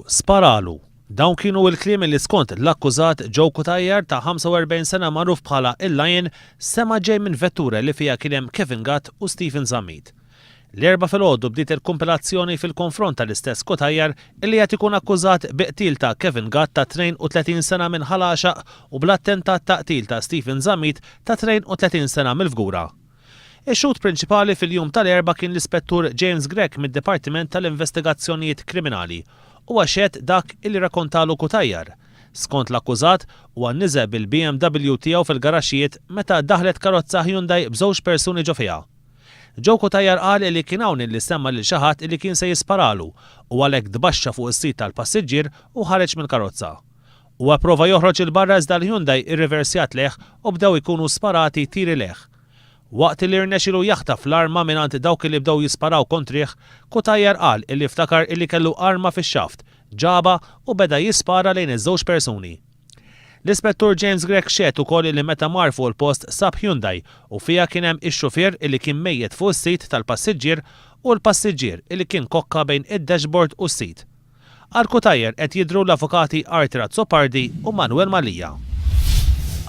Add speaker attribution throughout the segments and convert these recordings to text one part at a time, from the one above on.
Speaker 1: Sparalu. Dawn kienu l-kliem li skont l-akkużat Joe Kutajjar ta' 45 sena magħruf bħala il-Lion sema ġej minn vettura li fiha kien hemm Kevin Gatt u Stephen Zammit. L-erba' filgħodu bdiet il-kompilazzjoni fil-konfront tal-istess Kutajjar illi qed ikun akkużat biqtil ta' Kevin Gatt ta' 32 sena minn ħalaxaq u bl-attentat ta' qtil ta' Stephen Zammit ta' 32 sena mill-Fgura. Ix-xut prinċipali fil-jum tal-erba' kien l-Ispettur James Gregg mid-Dipartiment tal-Investigazzjonijiet Kriminali u għaxet dak illi rakkontalu Kutajjar. Skont l-akkużat huwa niżel bil-BMW tiegħu fil-garaxxijiet meta daħlet karozza Hyundai b'żewġ persuni ġo fiha. Joe Kutajjar qal li kien hawn illi semma lil xi ħadd illi kien se jisparalu u għalhekk dbaxxa fuq is-sit tal-passiġġier u ħareġ mill-karozza. Huwa pprova joħroġ il barra iżda l-Hyundai irriversjat leħ u bdew ikunu sparati tiri leħ. Waqt li rnexxielu jaħtaf l-arma mingħand dawk li bdew jisparaw kontrih, Kutajjar qal illi iftakar illi kellu arma fix-xaft, ġaba u beda jispara lejn iż-żewġ persuni. L-Ispettur James Gregg xehet ukoll illi meta mar fuq il-post sab Hyundai u fiha kien hemm ix-xufier illi kien mejjed fuq is-sit tal-passiġġier u l-passiġġier illi kien kokka bejn id-dashboard u s-sit. Għal Kutajjar qed jidhru l-avukati Artur Azzopardi u Manuel Malija.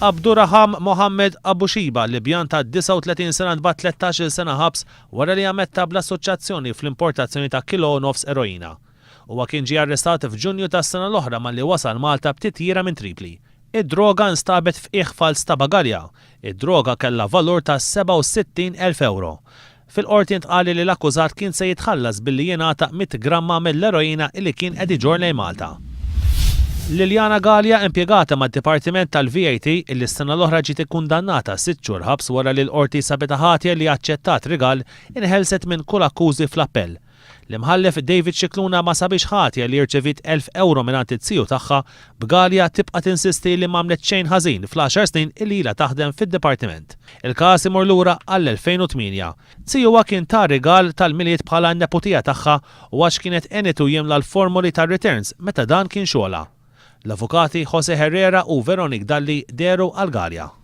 Speaker 1: Abdurraham Mohammed Abu Shiba Libjan ta' 39 sena tbagħat 13 sena ħabs wara li għametta bl-assoċjazzjoni fl-importazzjoni ta' kilo u nofs eroina. Huwa kien ġie arrestat f'Ġunju tas-sena l-oħra malli wasal Malta b'titjira minn Tripli. Id-droga nstabet f'qiegħ fals ta' bagalja. Id-droga kellha valur ta' 67,000 euro. Fil-qorti ntqali li l-akkużat kien se jitħallas billi jingħata 100 gramma mill-eroina illi kien qed iġor lejn Malta. Liliana Gallia impjegata mad-Dipartiment tal-VAT illi s-sena l-oħra ġiet ikkundannata 6 xhur ħabs wara li l-qorti sabet ħatja li aċċettat rigal inħelset minn kull akkużi fl-appell. L-imħallef David Scicluna ma sabiex ħatja li rċevit 1,000 euro mingħand it-tiju tagħha b'Gallia tibqa' tinsisti li m'għamlet xejn ħażin fl-10 snin illi ilha taħdem fid-dipartiment. Il-każ imur lura għall-2008. Tijuha kien ta' rigal tal-miliet bħala n-neputija tagħha u għax kienet enitu jimla l-formuli tar-returns meta dan kien xogħla. L-avukati Jose Herrera u Veronique Dalli deru għal Gallia.